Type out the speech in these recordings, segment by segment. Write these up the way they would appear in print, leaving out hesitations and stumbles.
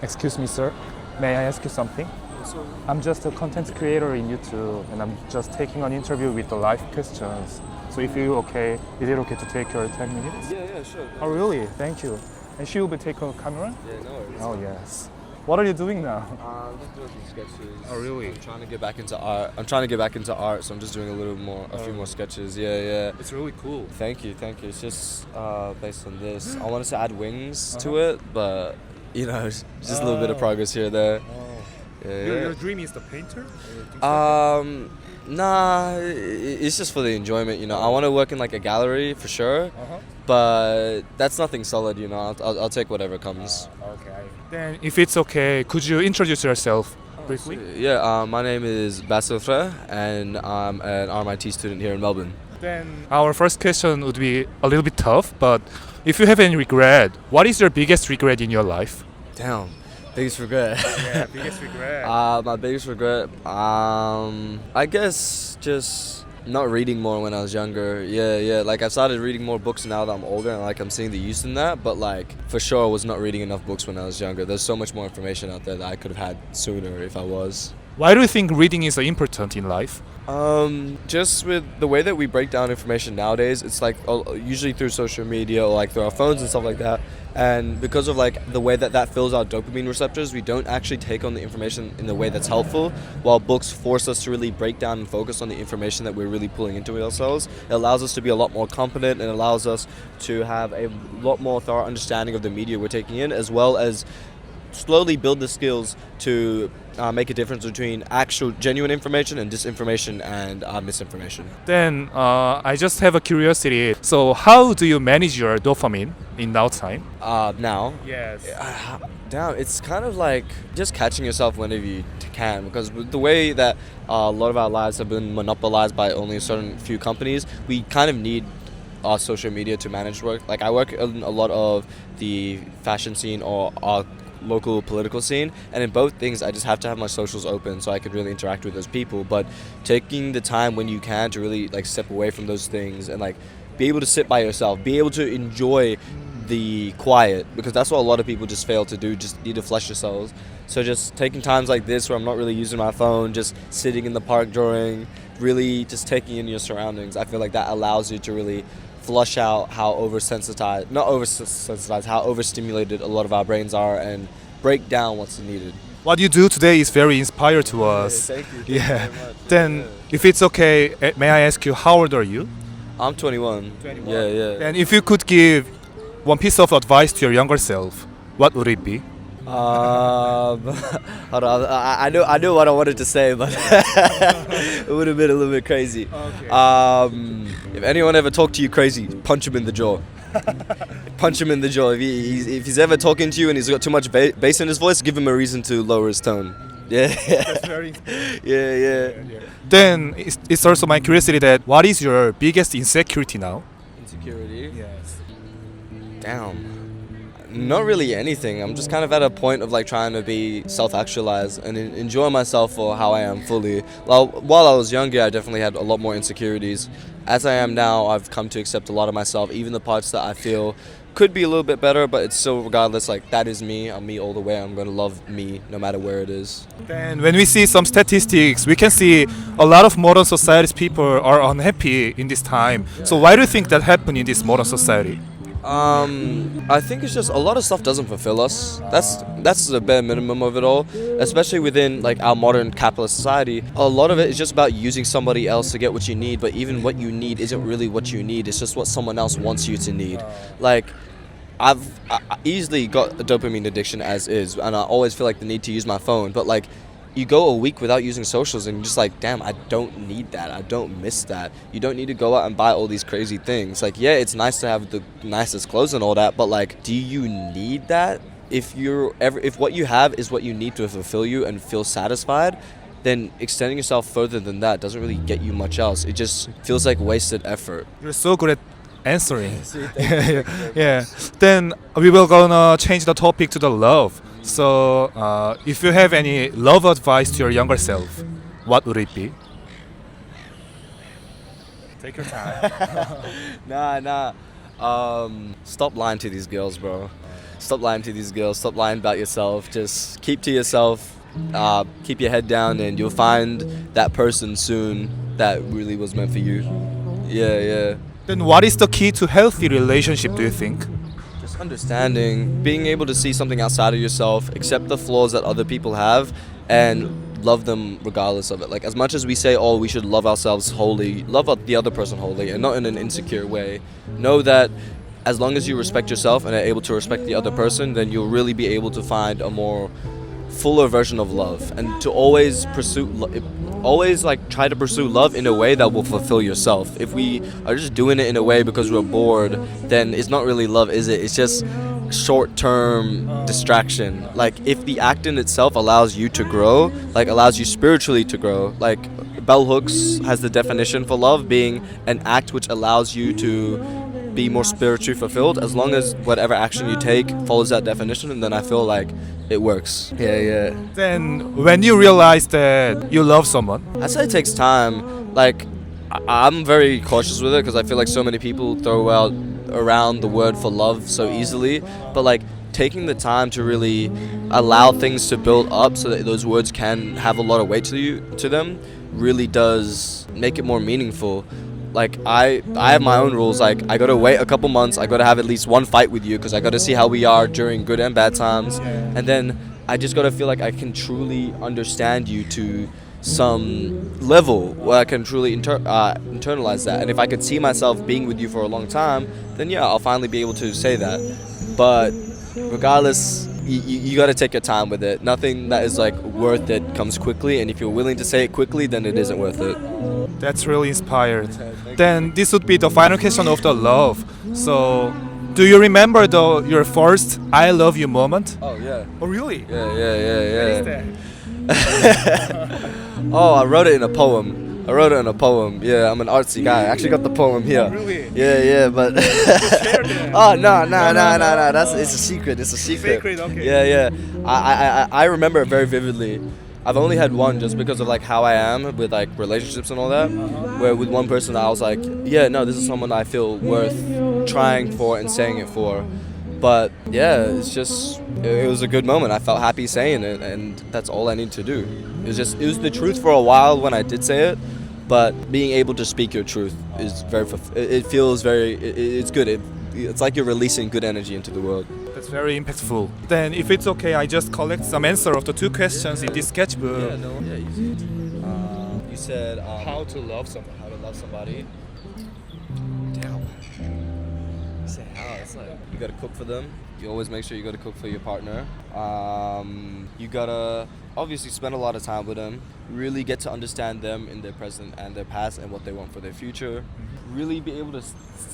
Excuse me, sir. May I ask you something? I'm just a content creator in YouTube, and I'm just taking an interview with the live questions. So if you okay, is it okay to take your 10 minutes? Yeah, sure. Oh, really? Thank you. And she will be taking a camera? Yeah, no worries. Oh, yes. What are you doing now? I'm just doing some sketches. Oh, really? I'm trying to get back into art. So I'm just doing a few more sketches. Yeah. It's really cool. Thank you. It's just based on this. I wanted to add wings to it, but just a little bit of progress here and there. Yeah. Your dream is the painter? Nah, it's just for the enjoyment, I want to work in like a gallery for sure, but that's nothing solid, I'll take whatever comes. Okay. Then if it's okay, could you introduce yourself briefly? Yeah, my name is Basilwa, and I'm an RMIT student here in Melbourne. Then our first question would be a little bit tough, but if you have any regret, what is your biggest regret in your life? Damn. Biggest regret. Yeah, biggest regret. My biggest regret, I guess just not reading more when I was younger. Yeah. Like I started reading more books now that I'm older, and like I'm seeing the use in that. But like for sure, I was not reading enough books when I was younger. There's so much more information out there that I could have had sooner if I was. Why do you think reading is important in life? Just with the way that we break down information nowadays, it's like usually through social media or like through our phones and stuff like that. And because of like the way that fills our dopamine receptors, we don't actually take on the information in the way that's helpful, while books force us to really break down and focus on the information that we're really pulling into ourselves. It allows us to be a lot more competent, and allows us to have a lot more thorough understanding of the media we're taking in, as well as slowly build the skills to make a difference between actual genuine information and disinformation and misinformation. Then I just have a curiosity. So how do you manage your dopamine in now time? Now? Yes. Damn, it's kind of like just catching yourself whenever you can, because with the way that a lot of our lives have been monopolized by only a certain few companies, we kind of need our social media to manage work. Like I work in a lot of the fashion scene or our local political scene, and in both things I just have to have my socials open so I could really interact with those people. But taking the time when you can to really like step away from those things and like be able to sit by yourself, be able to enjoy the quiet, because that's what a lot of people just fail to do, just need to flush yourselves. So just taking times like this where I'm not really using my phone, just sitting in the park drawing, really just taking in your surroundings, I feel like that allows you to really flush out how how overstimulated a lot of our brains are, and break down what's needed. What you do today is very inspiring to us. Thank you. Yeah. Very much. Then if it's okay, may I ask you, how old are you? I'm 21. 21. Yeah. And if you could give one piece of advice to your younger self, what would it be? Hold on. I know what I wanted to say, but it would have been a little bit crazy. Okay. If anyone ever talked to you crazy, punch him in the jaw. Punch him in the jaw. If he's ever talking to you and he's got too much bass in his voice, give him a reason to lower his tone. Yeah. That's very Yeah. Then it's also my curiosity that what is your biggest insecurity now? Insecurity. Yes. Damn. Not really anything. I'm just kind of at a point of like trying to be self-actualized and enjoy myself for how I am fully. Well, while I was younger, I definitely had a lot more insecurities. As I am now, I've come to accept a lot of myself, even the parts that I feel could be a little bit better, but it's still, regardless, like that is me. I'm me all the way. I'm going to love me no matter where it is. Then when we see some statistics, we can see a lot of modern society's people are unhappy in this time. So why do you think that happened in this modern society? I think it's just a lot of stuff doesn't fulfill us. That's the bare minimum of it all, especially within like our modern capitalist society. A lot of it is just about using somebody else to get what you need, but even what you need isn't really what you need. It's just what someone else wants you to need. Like I easily got a dopamine addiction as is, and I always feel like the need to use my phone, but like you go a week without using socials and you're just like, damn, I don't need that. I don't miss that. You don't need to go out and buy all these crazy things. Like, yeah, it's nice to have the nicest clothes and all that, but like, do you need that? If what you have is what you need to fulfill you and feel satisfied, then extending yourself further than that doesn't really get you much else. It just feels like wasted effort. You're so good at answering. Yeah. Then we will gonna change the topic to the love. So, if you have any love advice to your younger self, what would it be? Take your time. Nah. Stop lying to these girls, bro. stop lying to these girls, stop lying about yourself, just keep to yourself, keep your head down, and you'll find that person soon that really was meant for you. Yeah. Then what is the key to healthy relationship, do you think? Just understanding, being able to see something outside of yourself, accept the flaws that other people have, and love them regardless of it. Like, as much as we say, oh, we should love ourselves wholly, love the other person wholly, and not in an insecure way. Know that as long as you respect yourself and are able to respect the other person, then you'll really be able to find a more fuller version of love, and to always try to pursue love in a way that will fulfill yourself. If we are just doing it in a way because we're bored, then it's not really love, is it? It's just short-term distraction. Like, if the act in itself allows you to grow, like allows you spiritually to grow, like Bell Hooks has the definition for love being an act which allows you to be more spiritually fulfilled. As long as whatever action you take follows that definition, and then I feel like it works. Yeah. Then when you realize that you love someone, I'd say it takes time. Like, I'm very cautious with it because I feel like so many people throw out around the word for love so easily, but like taking the time to really allow things to build up so that those words can have a lot of weight to them really does make it more meaningful. Like, I have my own rules. Like, I gotta wait a couple months, I gotta have at least one fight with you because I gotta see how we are during good and bad times, and then I just gotta feel like I can truly understand you to some level where I can truly internalize that. And if I could see myself being with you for a long time, then yeah, I'll finally be able to say that. But regardless, you got to take your time with it. Nothing that is like worth it comes quickly, and if you're willing to say it quickly, then it isn't worth it. that's really inspired. Then this would be the final question of the love. So, do you remember your first "I love you" moment? Oh yeah. Oh really? Yeah. Oh, I wrote it in a poem. Yeah, I'm an artsy guy. I actually got the poem here. Really? Yeah, but oh no. It's a secret. Secret, okay. Yeah. I remember it very vividly. I've only had one just because of like how I am with like relationships and all that. Where with one person I was like, yeah, no, this is someone I feel worth trying for and saying it for. But yeah, it was a good moment. I felt happy saying it, and that's all I need to do. It was the truth for a while when I did say it, but being able to speak your truth is it's good. It's like you're releasing good energy into the world. That's very impactful. Then, if it's okay, I just collect some answer of the two questions in this sketchbook. Easy. You said How to love someone. how to love somebody. Damn. You say how? It's like you gotta cook for them. You always make sure you gotta cook for your partner. You gotta obviously spend a lot of time with them. Really get to understand them in their present and their past and what they want for their future. Really be able to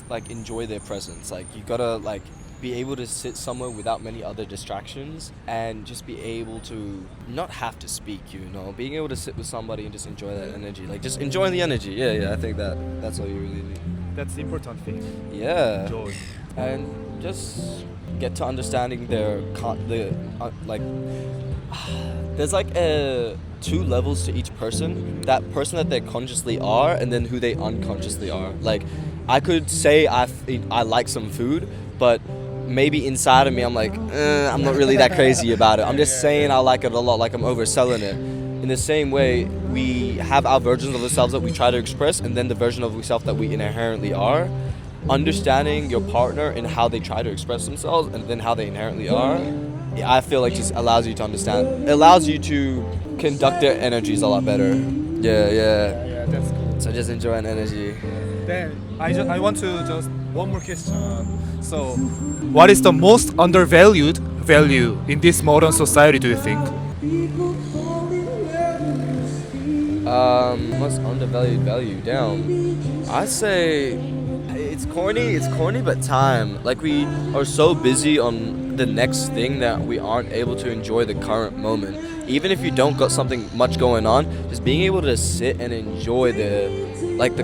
like enjoy their presence. Like, you gotta like be able to sit somewhere without many other distractions and just be able to not have to speak, being able to sit with somebody and just enjoy that energy, like just enjoying the energy. Yeah, I think that's all you really need. That's the important thing. Yeah. Joy. And just get to understanding there's like two levels to each person. That person that they consciously are, and then who they unconsciously are. Like, I could say I like some food, but maybe inside of me I'm like, I'm not really that crazy about it. I'm just saying I like it a lot, like I'm overselling it. In the same way, we have our versions of ourselves that we try to express, and then the version of ourselves that we inherently are. Understanding your partner and how they try to express themselves, and then how they inherently are, I feel like just allows you to understand. It allows you to conduct their energies a lot better. Yeah, that's cool. So just enjoy an energy. Then I want to just one more question. So, what is the most undervalued value in this modern society, do you think? Most undervalued value. Damn. I say it's corny, but time. Like, we are so busy on the next thing that we aren't able to enjoy the current moment. Even if you don't got something much going on, just being able to sit and enjoy the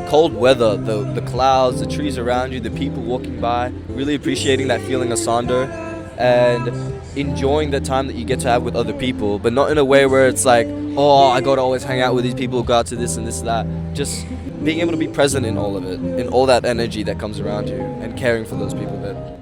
cold weather, the clouds, the trees around you, the people walking by, really appreciating that feeling of sonder, and enjoying the time that you get to have with other people, but not in a way where it's like, oh, I gotta always hang out with these people, go out to this and this and that. Just being able to be present in all of it, in all that energy that comes around you, and caring for those people that